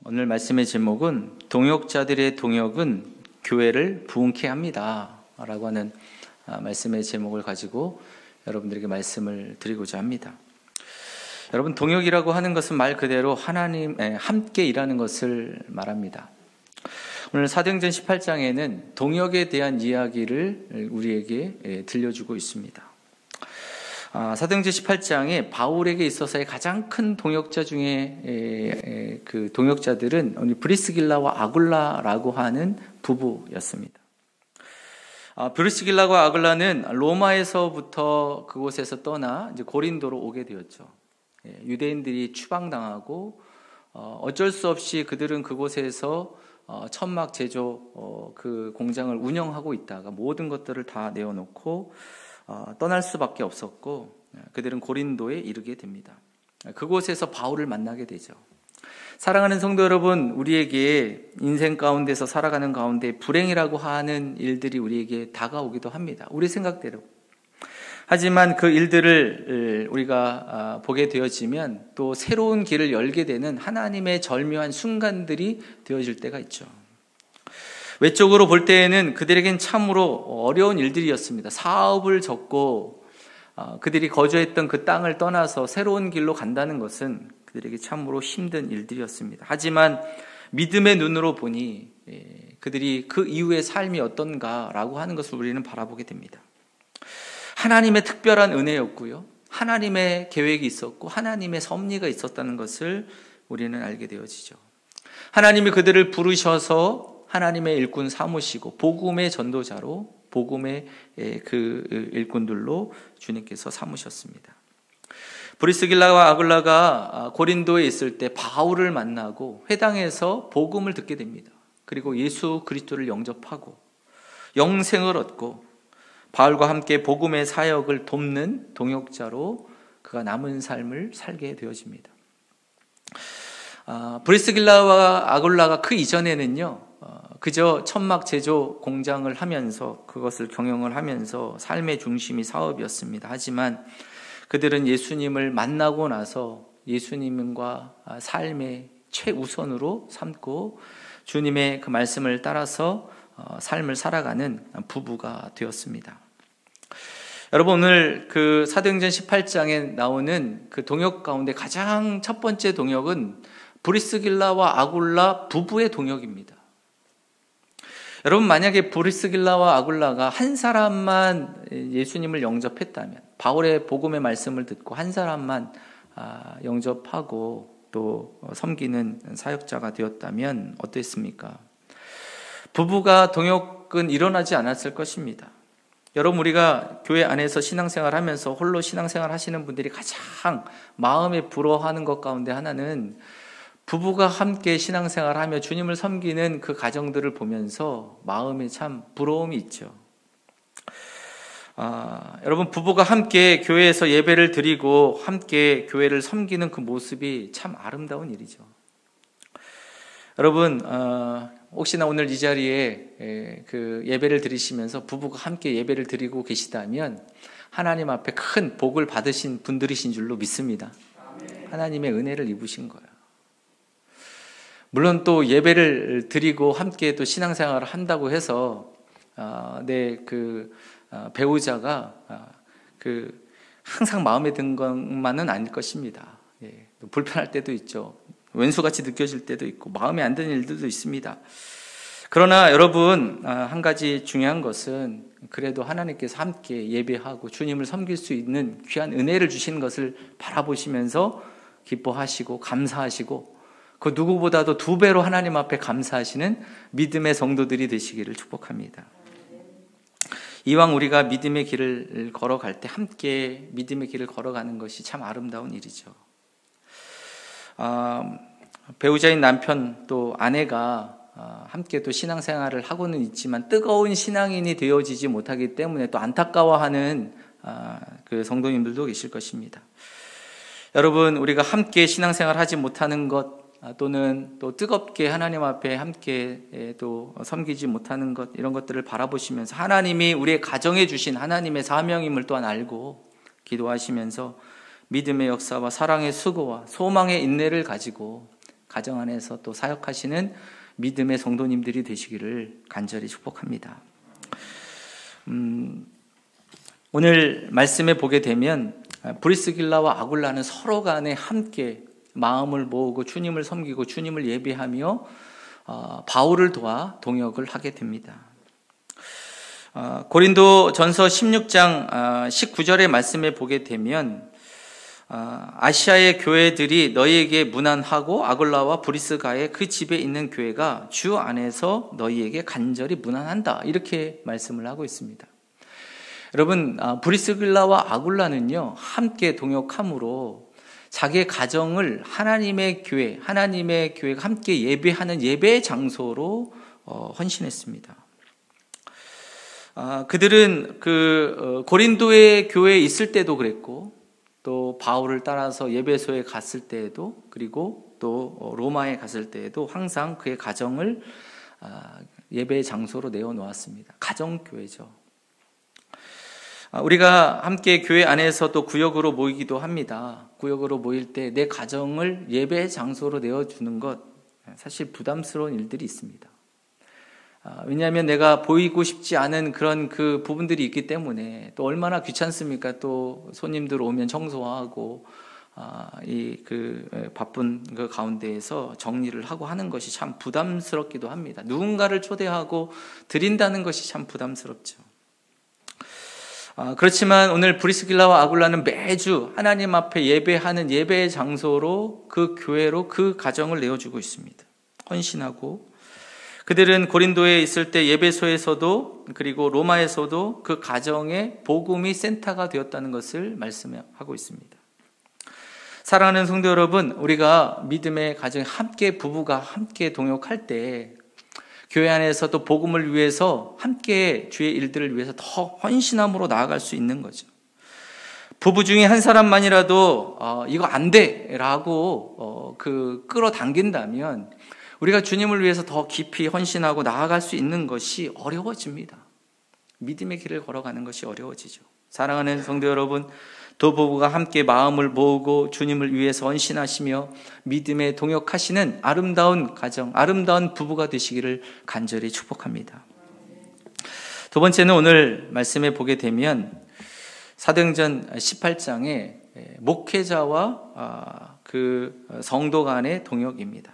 오늘 말씀의 제목은 동역자들의 동역은 교회를 부흥케 합니다 라고 하는 말씀의 제목을 가지고 여러분들에게 말씀을 드리고자 합니다. 여러분, 동역이라고 하는 것은 말 그대로 하나님 함께 일하는 것을 말합니다. 오늘 사도행전 18장에는 동역에 대한 이야기를 우리에게 들려주고 있습니다. 사도행전 18장에 바울에게 있어서의 가장 큰 동역자 중에 그 동역자들은 브리스길라와 아굴라라고 하는 부부였습니다. 브리스길라와 아굴라는 로마에서부터 그곳에서 떠나 이제 고린도로 오게 되었죠. 유대인들이 추방당하고 어쩔 수 없이 그들은 그곳에서 천막 제조 그 공장을 운영하고 있다가 모든 것들을 다 내어놓고 떠날 수밖에 없었고 그들은 고린도에 이르게 됩니다. 그곳에서 바울을 만나게 되죠. 사랑하는 성도 여러분, 우리에게 인생 가운데서 살아가는 가운데 불행이라고 하는 일들이 우리에게 다가오기도 합니다. 우리 생각대로. 하지만 그 일들을 우리가 보게 되어지면 또 새로운 길을 열게 되는 하나님의 절묘한 순간들이 되어질 때가 있죠. 외적으로 볼 때에는 그들에겐 참으로 어려운 일들이었습니다. 사업을 접고 그들이 거주했던 그 땅을 떠나서 새로운 길로 간다는 것은 그들에게 참으로 힘든 일들이었습니다. 하지만 믿음의 눈으로 보니 그들이 그 이후의 삶이 어떤가라고 하는 것을 우리는 바라보게 됩니다. 하나님의 특별한 은혜였고요, 하나님의 계획이 있었고 하나님의 섭리가 있었다는 것을 우리는 알게 되어지죠. 하나님이 그들을 부르셔서 하나님의 일꾼 삼으시고 복음의 전도자로, 복음의 그 일꾼들로 주님께서 삼으셨습니다. 브리스길라와 아굴라가 고린도에 있을 때 바울을 만나고 회당에서 복음을 듣게 됩니다. 그리고 예수 그리스도를 영접하고 영생을 얻고 바울과 함께 복음의 사역을 돕는 동역자로 그가 남은 삶을 살게 되어집니다. 브리스길라와 아굴라가 그 이전에는요, 그저 천막 제조 공장을 하면서 그것을 경영을 하면서 삶의 중심이 사업이었습니다. 하지만 그들은 예수님을 만나고 나서 예수님과 삶의 최우선으로 삼고 주님의 그 말씀을 따라서 삶을 살아가는 부부가 되었습니다. 여러분, 오늘 그 사도행전 18장에 나오는 그 동역 가운데 가장 첫 번째 동역은 브리스길라와 아굴라 부부의 동역입니다. 여러분, 만약에 브리스길라와 아굴라가 한 사람만 예수님을 영접했다면, 바울의 복음의 말씀을 듣고 한 사람만 영접하고 또 섬기는 사역자가 되었다면 어땠습니까? 부부가 동역은 일어나지 않았을 것입니다. 여러분, 우리가 교회 안에서 신앙생활 하면서 홀로 신앙생활 하시는 분들이 가장 마음에 부러워하는 것 가운데 하나는 부부가 함께 신앙생활하며 주님을 섬기는 그 가정들을 보면서 마음에 참 부러움이 있죠. 여러분, 부부가 함께 교회에서 예배를 드리고 함께 교회를 섬기는 그 모습이 참 아름다운 일이죠. 여러분, 혹시나 오늘 이 자리에 그 예배를 드리시면서 부부가 함께 예배를 드리고 계시다면 하나님 앞에 큰 복을 받으신 분들이신 줄로 믿습니다. 하나님의 은혜를 입으신 거예요. 물론 또 예배를 드리고 함께 또 신앙생활을 한다고 해서 내 그 배우자가 그 항상 마음에 든 것만은 아닐 것입니다. 불편할 때도 있죠. 왼수같이 느껴질 때도 있고 마음에 안 드는 일들도 있습니다. 그러나 여러분, 한 가지 중요한 것은 그래도 하나님께서 함께 예배하고 주님을 섬길 수 있는 귀한 은혜를 주시는 것을 바라보시면서 기뻐하시고 감사하시고 그 누구보다도 2배로 하나님 앞에 감사하시는 믿음의 성도들이 되시기를 축복합니다. 이왕 우리가 믿음의 길을 걸어갈 때 함께 믿음의 길을 걸어가는 것이 참 아름다운 일이죠. 배우자인 남편 또 아내가 함께 또 신앙생활을 하고는 있지만 뜨거운 신앙인이 되어지지 못하기 때문에 또 안타까워하는 그 성도님들도 계실 것입니다. 여러분, 우리가 함께 신앙생활 하지 못하는 것 또는 또 뜨겁게 하나님 앞에 함께 또 섬기지 못하는 것, 이런 것들을 바라보시면서 하나님이 우리의 가정에 주신 하나님의 사명임을 또한 알고 기도하시면서 믿음의 역사와 사랑의 수고와 소망의 인내를 가지고 가정 안에서 또 사역하시는 믿음의 성도님들이 되시기를 간절히 축복합니다. 오늘 말씀에 보게 되면 브리스길라와 아굴라는 서로 간에 함께 마음을 모으고 주님을 섬기고 주님을 예배하며 바울을 도와 동역을 하게 됩니다. 고린도 전서 16장 19절의 말씀에 보게 되면 아시아의 교회들이 너희에게 문안하고 아굴라와 브리스가의 그 집에 있는 교회가 주 안에서 너희에게 간절히 문안한다, 이렇게 말씀을 하고 있습니다. 여러분, 브리스길라와 아굴라는요 함께 동역함으로 자기의 가정을 하나님의 교회가 함께 예배하는 예배 장소로 헌신했습니다. 그들은 고린도의 교회에 있을 때도 그랬고, 또 바울을 따라서 예배소에 갔을 때에도, 그리고 또 로마에 갔을 때에도 항상 그의 가정을 예배 장소로 내어놓았습니다. 가정교회죠. 우리가 함께 교회 안에서 또 구역으로 모이기도 합니다. 구역으로 모일 때 내 가정을 예배 장소로 내어주는 것, 사실 부담스러운 일들이 있습니다. 왜냐하면 내가 보이고 싶지 않은 그런 그 부분들이 있기 때문에, 또 얼마나 귀찮습니까? 또 손님들 오면 청소하고 바쁜 그 가운데에서 정리를 하고 하는 것이 참 부담스럽기도 합니다. 누군가를 초대하고 드린다는 것이 참 부담스럽죠. 그렇지만 오늘 브리스길라와 아굴라는 매주 하나님 앞에 예배하는 예배의 장소로 그 교회로 그 가정을 내어주고 있습니다. 헌신하고, 그들은 고린도에 있을 때 예배소에서도 그리고 로마에서도 그 가정의 복음이 센터가 되었다는 것을 말씀하고 있습니다. 사랑하는 성도 여러분, 우리가 믿음의 가정에 함께 부부가 함께 동역할 때 교회 안에서 또 복음을 위해서 함께 주의 일들을 위해서 더 헌신함으로 나아갈 수 있는 거죠. 부부 중에 한 사람만이라도 이거 안 돼라고 끌어당긴다면 우리가 주님을 위해서 더 깊이 헌신하고 나아갈 수 있는 것이 어려워집니다. 믿음의 길을 걸어가는 것이 어려워지죠. 사랑하는 성도 여러분, 두 부부가 함께 마음을 모으고 주님을 위해서 헌신하시며 믿음에 동역하시는 아름다운 가정, 아름다운 부부가 되시기를 간절히 축복합니다. 두 번째는 오늘 말씀에 보게 되면 사도행전 18장에 목회자와 그 성도 간의 동역입니다.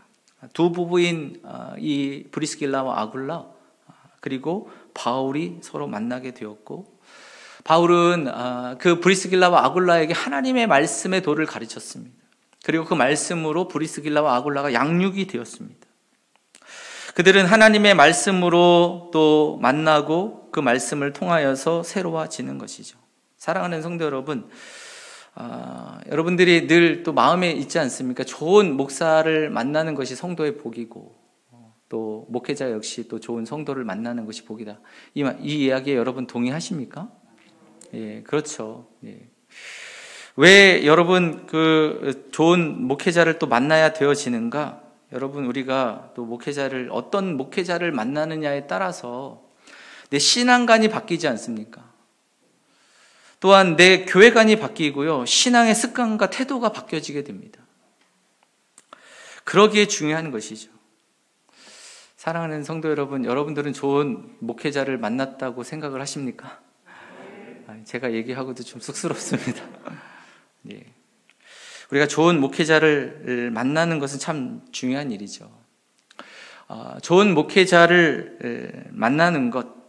두 부부인 이 브리스길라와 아굴라, 그리고 바울이 서로 만나게 되었고, 바울은 그 브리스길라와 아굴라에게 하나님의 말씀의 도를 가르쳤습니다. 그리고 그 말씀으로 브리스길라와 아굴라가 양육이 되었습니다. 그들은 하나님의 말씀으로 또 만나고 그 말씀을 통하여서 새로워지는 것이죠. 사랑하는 성도 여러분, 여러분들이 늘 또 마음에 있지 않습니까? 좋은 목사를 만나는 것이 성도의 복이고, 또 목회자 역시 또 좋은 성도를 만나는 것이 복이다. 이 이야기에 여러분 동의하십니까? 예, 그렇죠. 예. 왜 여러분 그 좋은 목회자를 또 만나야 되어지는가? 여러분, 우리가 또 어떤 목회자를 만나느냐에 따라서 내 신앙관이 바뀌지 않습니까? 또한 내 교회관이 바뀌고요, 신앙의 습관과 태도가 바뀌어지게 됩니다. 그러기에 중요한 것이죠. 사랑하는 성도 여러분, 여러분들은 좋은 목회자를 만났다고 생각을 하십니까? 제가 얘기하고도 좀 쑥스럽습니다. 예. 우리가 좋은 목회자를 만나는 것은 참 중요한 일이죠. 좋은 목회자를 만나는 것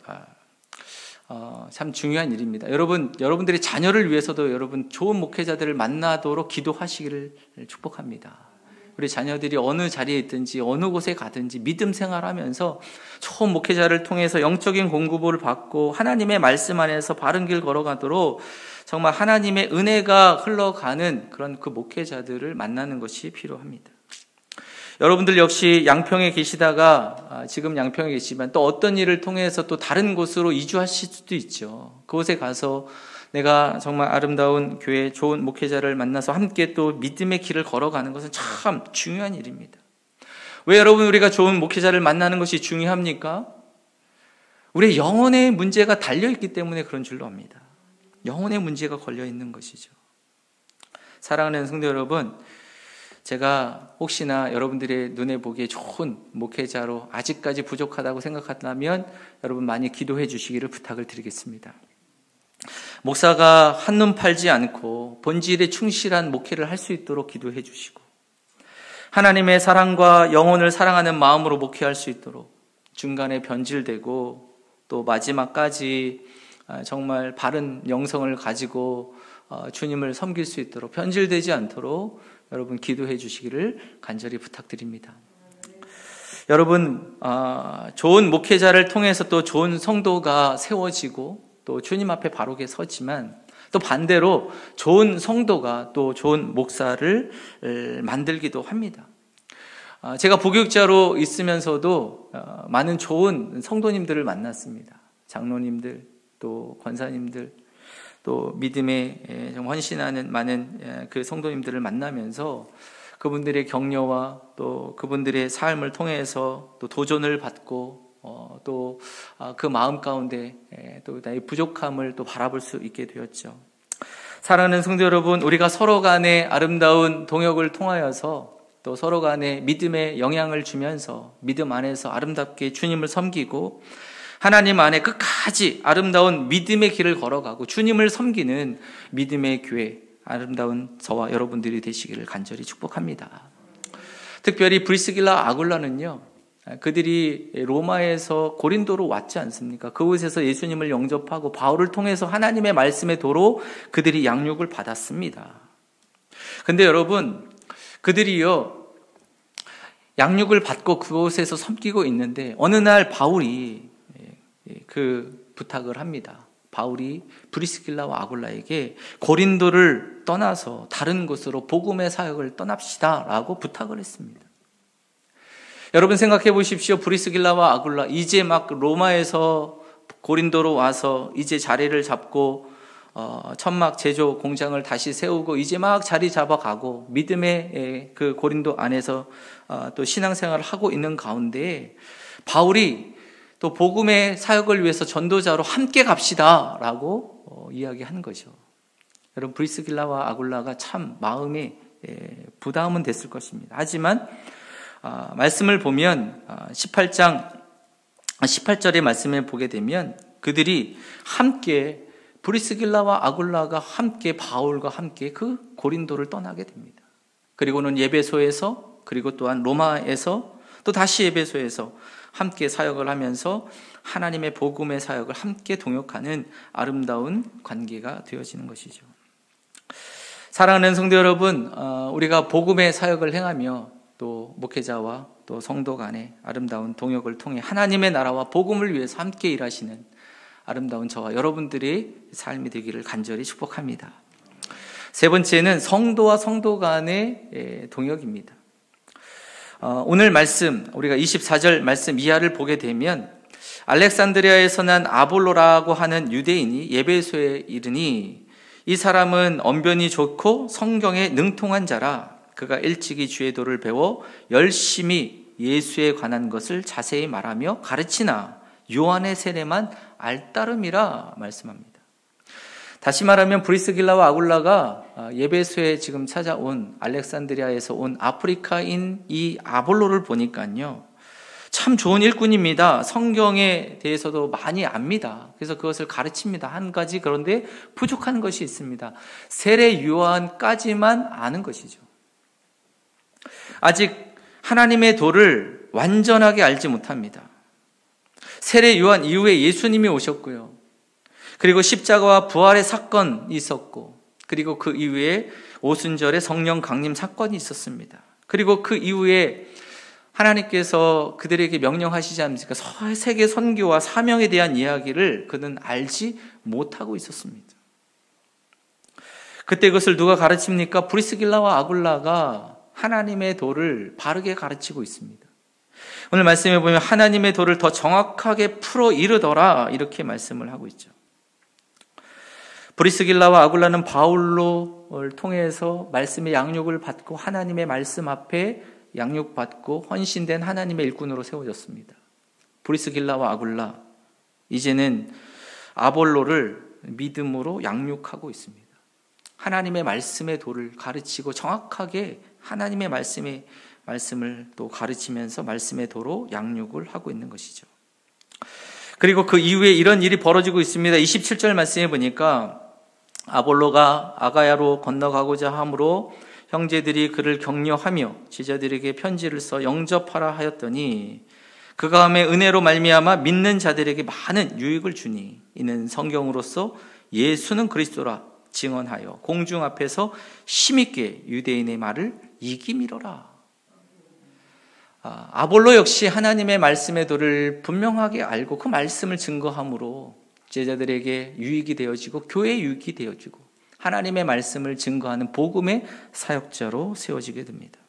참 중요한 일입니다. 여러분들의 자녀를 위해서도 여러분 좋은 목회자들을 만나도록 기도하시기를 축복합니다. 우리 자녀들이 어느 자리에 있든지 어느 곳에 가든지 믿음 생활하면서 좋은 목회자를 통해서 영적인 공급을 받고 하나님의 말씀 안에서 바른 길 걸어가도록 정말 하나님의 은혜가 흘러가는 그런 그 목회자들을 만나는 것이 필요합니다. 여러분들 역시 양평에 계시다가 지금 양평에 계시지만 또 어떤 일을 통해서 또 다른 곳으로 이주하실 수도 있죠. 그곳에 가서 내가 정말 아름다운 교회 좋은 목회자를 만나서 함께 또 믿음의 길을 걸어가는 것은 참 중요한 일입니다. 왜 여러분 우리가 좋은 목회자를 만나는 것이 중요합니까? 우리의 영혼의 문제가 달려있기 때문에 그런 줄로 압니다. 영혼의 문제가 걸려있는 것이죠. 사랑하는 성도 여러분, 제가 혹시나 여러분들의 눈에 보기에 좋은 목회자로 아직까지 부족하다고 생각한다면 여러분 많이 기도해 주시기를 부탁을 드리겠습니다. 목사가 한눈 팔지 않고 본질에 충실한 목회를 할 수 있도록 기도해 주시고, 하나님의 사랑과 영혼을 사랑하는 마음으로 목회할 수 있도록 중간에 변질되고 또 마지막까지 정말 바른 영성을 가지고 주님을 섬길 수 있도록, 변질되지 않도록 여러분 기도해 주시기를 간절히 부탁드립니다. 여러분, 좋은 목회자를 통해서 또 좋은 성도가 세워지고 또 주님 앞에 바르게 서지만, 또 반대로 좋은 성도가 또 좋은 목사를 만들기도 합니다. 제가 부교육자로 있으면서도 많은 좋은 성도님들을 만났습니다. 장로님들, 또 권사님들, 또 믿음에 헌신하는 많은 그 성도님들을 만나면서 그분들의 격려와 또 그분들의 삶을 통해서 또 도전을 받고 또 그 마음 가운데 또 나의 부족함을 또 바라볼 수 있게 되었죠. 사랑하는 성도 여러분, 우리가 서로 간에 아름다운 동역을 통하여서 또 서로 간에 믿음에 영향을 주면서 믿음 안에서 아름답게 주님을 섬기고 하나님 안에 끝까지 아름다운 믿음의 길을 걸어가고 주님을 섬기는 믿음의 교회, 아름다운 저와 여러분들이 되시기를 간절히 축복합니다. 특별히 브리스길라 아굴라는요, 그들이 로마에서 고린도로 왔지 않습니까? 그곳에서 예수님을 영접하고 바울을 통해서 하나님의 말씀의 도로 그들이 양육을 받았습니다. 근데 여러분, 그들이요, 양육을 받고 그곳에서 섬기고 있는데 어느 날 바울이 그 부탁을 합니다. 바울이 브리스길라와 아굴라에게 고린도를 떠나서 다른 곳으로 복음의 사역을 떠납시다 라고 부탁을 했습니다. 여러분 생각해 보십시오. 브리스길라와 아굴라, 이제 막 로마에서 고린도로 와서 이제 자리를 잡고 천막 제조 공장을 다시 세우고 이제 막 자리 잡아가고 믿음의 그 고린도 안에서 또 신앙생활을 하고 있는 가운데 바울이 또 복음의 사역을 위해서 전도자로 함께 갑시다 라고 이야기한 거죠. 여러분, 브리스길라와 아굴라가 참 마음에 부담은 됐을 것입니다. 하지만 말씀을 보면 18절의 말씀을 보게 되면 그들이 함께, 브리스길라와 아굴라가 함께 바울과 함께 그 고린도를 떠나게 됩니다. 그리고는 예배소에서, 그리고 또한 로마에서, 또 다시 예배소에서 함께 사역을 하면서 하나님의 복음의 사역을 함께 동역하는 아름다운 관계가 되어지는 것이죠. 사랑하는 성도 여러분, 우리가 복음의 사역을 행하며 또 목회자와 또 성도 간의 아름다운 동역을 통해 하나님의 나라와 복음을 위해서 함께 일하시는 아름다운 저와 여러분들의 삶이 되기를 간절히 축복합니다. 세 번째는 성도와 성도 간의 동역입니다. 오늘 말씀, 우리가 24절 말씀 이하를 보게 되면 알렉산드리아에서 난 아볼로라고 하는 유대인이 예배소에 이르니 이 사람은 언변이 좋고 성경에 능통한 자라. 그가 일찍이 주의 도를 배워 열심히 예수에 관한 것을 자세히 말하며 가르치나 요한의 세례만 알따름이라 말씀합니다. 다시 말하면 브리스길라와 아굴라가 예배소에 지금 찾아온 알렉산드리아에서 온 아프리카인 이 아볼로를 보니까요, 참 좋은 일꾼입니다. 성경에 대해서도 많이 압니다. 그래서 그것을 가르칩니다. 한 가지 그런데 부족한 것이 있습니다. 세례 요한까지만 아는 것이죠. 아직 하나님의 도를 완전하게 알지 못합니다. 세례 요한 이후에 예수님이 오셨고요. 그리고 십자가와 부활의 사건이 있었고, 그리고 그 이후에 오순절에 성령 강림 사건이 있었습니다. 그리고 그 이후에 하나님께서 그들에게 명령하시지 않습니까? 세계 선교와 사명에 대한 이야기를 그는 알지 못하고 있었습니다. 그때 그것을 누가 가르칩니까? 브리스길라와 아굴라가 하나님의 도를 바르게 가르치고 있습니다. 오늘 말씀해 보면 하나님의 도를 더 정확하게 풀어 이르더라, 이렇게 말씀을 하고 있죠. 브리스길라와 아굴라는 바울로를 통해서 말씀의 양육을 받고 하나님의 말씀 앞에 양육받고 헌신된 하나님의 일꾼으로 세워졌습니다. 브리스길라와 아굴라, 이제는 아볼로를 믿음으로 양육하고 있습니다. 하나님의 말씀의 도를 가르치고 정확하게 하나님의 말씀을 또 가르치면서 말씀의 도로 양육을 하고 있는 것이죠. 그리고 그 이후에 이런 일이 벌어지고 있습니다. 27절 말씀에 보니까 아볼로가 아가야로 건너가고자 하므로 형제들이 그를 격려하며 제자들에게 편지를 써 영접하라 하였더니 그 가운데 은혜로 말미암아 믿는 자들에게 많은 유익을 주니 이는 성경으로서 예수는 그리스도라 증언하여 공중 앞에서 힘있게 유대인의 말을 이기미러라. 아볼로 역시 하나님의 말씀의 도를 분명하게 알고 그 말씀을 증거함으로 제자들에게 유익이 되어지고 교회에 유익이 되어지고 하나님의 말씀을 증거하는 복음의 사역자로 세워지게 됩니다.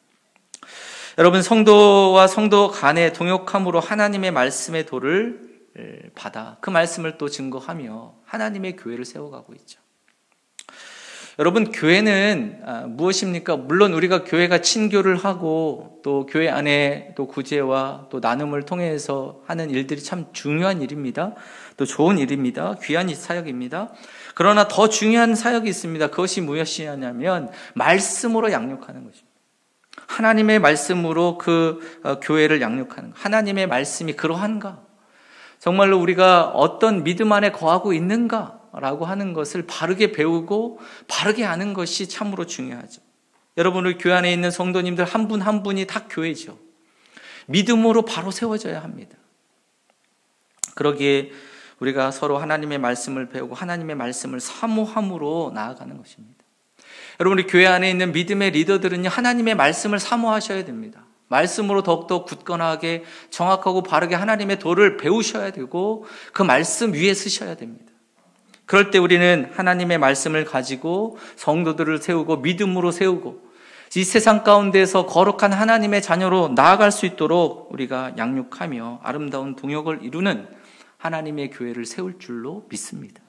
여러분, 성도와 성도 간의 동역함으로 하나님의 말씀의 도를 받아 그 말씀을 또 증거하며 하나님의 교회를 세워가고 있죠. 여러분, 교회는 무엇입니까? 물론 우리가 교회가 친교를 하고 또 교회 안에 또 구제와 또 나눔을 통해서 하는 일들이 참 중요한 일입니다. 또 좋은 일입니다. 귀한 사역입니다. 그러나 더 중요한 사역이 있습니다. 그것이 무엇이냐면 말씀으로 양육하는 것입니다. 하나님의 말씀으로 그 교회를 양육하는 것. 하나님의 말씀이 그러한가? 정말로 우리가 어떤 믿음 안에 거하고 있는가? 라고 하는 것을 바르게 배우고 바르게 아는 것이 참으로 중요하죠. 여러분, 우리 교회 안에 있는 성도님들 한 분 한 분이 다 교회죠. 믿음으로 바로 세워져야 합니다. 그러기에 우리가 서로 하나님의 말씀을 배우고 하나님의 말씀을 사모함으로 나아가는 것입니다. 여러분, 우리 교회 안에 있는 믿음의 리더들은요, 하나님의 말씀을 사모하셔야 됩니다. 말씀으로 더욱더 굳건하게 정확하고 바르게 하나님의 도를 배우셔야 되고 그 말씀 위에 서셔야 됩니다. 그럴 때 우리는 하나님의 말씀을 가지고 성도들을 세우고 믿음으로 세우고 이 세상 가운데서 거룩한 하나님의 자녀로 나아갈 수 있도록 우리가 양육하며 아름다운 동역을 이루는 하나님의 교회를 세울 줄로 믿습니다.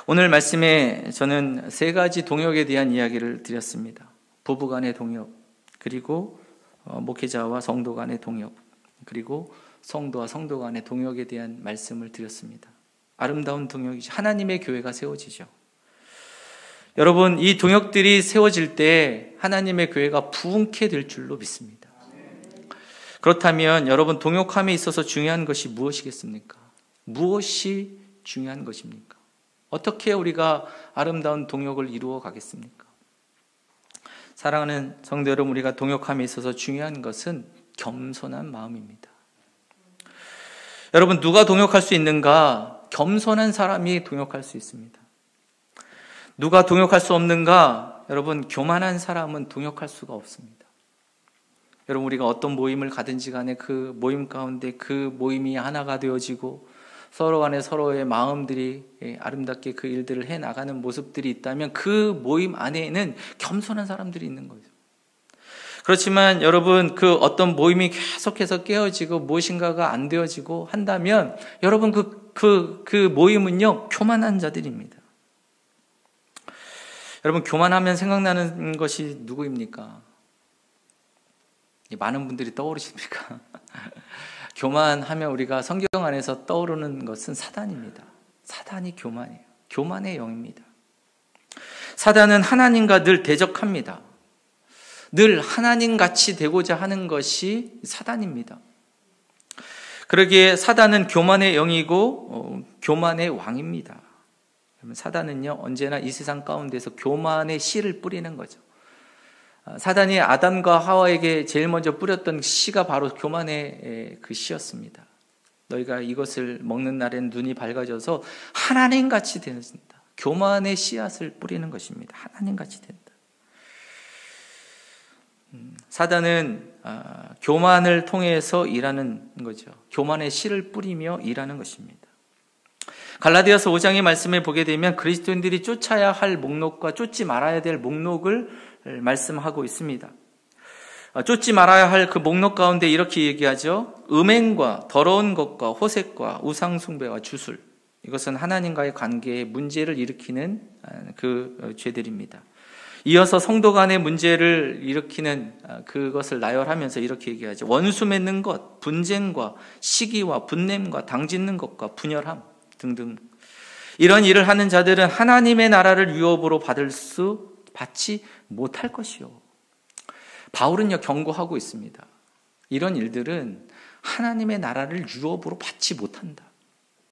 오늘 말씀에 저는 세 가지 동역에 대한 이야기를 드렸습니다. 부부 간의 동역, 그리고 목회자와 성도 간의 동역, 그리고 성도와 성도 간의 동역에 대한 말씀을 드렸습니다. 아름다운 동역이죠. 하나님의 교회가 세워지죠. 여러분, 이 동역들이 세워질 때 하나님의 교회가 부흥케 될 줄로 믿습니다. 그렇다면 여러분, 동역함에 있어서 중요한 것이 무엇이겠습니까? 무엇이 중요한 것입니까? 어떻게 우리가 아름다운 동역을 이루어 가겠습니까? 사랑하는 성도 여러분, 우리가 동역함에 있어서 중요한 것은 겸손한 마음입니다. 여러분, 누가 동역할 수 있는가? 겸손한 사람이 동역할 수 있습니다. 누가 동역할 수 없는가? 여러분, 교만한 사람은 동역할 수가 없습니다. 여러분, 우리가 어떤 모임을 가든지 간에 그 모임 가운데 그 모임이 하나가 되어지고 서로 간에 서로의 마음들이 아름답게 그 일들을 해나가는 모습들이 있다면 그 모임 안에는 겸손한 사람들이 있는 거죠. 그렇지만 여러분, 그 어떤 모임이 계속해서 깨어지고 무엇인가가 안 되어지고 한다면 여러분, 그 모임은요, 교만한 자들입니다. 여러분, 교만하면 생각나는 것이 누구입니까? 많은 분들이 떠오르십니까? 교만하면 우리가 성경 안에서 떠오르는 것은 사단입니다. 사단이 교만이에요. 교만의 영입니다. 사단은 하나님과 늘 대적합니다. 늘 하나님같이 되고자 하는 것이 사단입니다. 그러기에 사단은 교만의 영이고 교만의 왕입니다. 사단은요, 언제나 이 세상 가운데서 교만의 씨를 뿌리는 거죠. 사단이 아담과 하와에게 제일 먼저 뿌렸던 씨가 바로 교만의 그 씨였습니다. 너희가 이것을 먹는 날에는 눈이 밝아져서 하나님같이 된다. 교만의 씨앗을 뿌리는 것입니다. 하나님같이 된다. 사단은 교만을 통해서 일하는 거죠. 교만의 씨를 뿌리며 일하는 것입니다. 갈라디아서 5장의 말씀을 보게 되면 그리스도인들이 쫓아야 할 목록과 쫓지 말아야 될 목록을 말씀하고 있습니다. 쫓지 말아야 할 그 목록 가운데 이렇게 얘기하죠. 음행과 더러운 것과 호색과 우상숭배와 주술, 이것은 하나님과의 관계에 문제를 일으키는 그 죄들입니다. 이어서 성도 간의 문제를 일으키는 그것을 나열하면서 이렇게 얘기하죠. 원수 맺는 것, 분쟁과 시기와 분냄과 당짓는 것과 분열함 등등. 이런 일을 하는 자들은 하나님의 나라를 유업으로 받지 못할 것이요. 바울은요, 경고하고 있습니다. 이런 일들은 하나님의 나라를 유업으로 받지 못한다.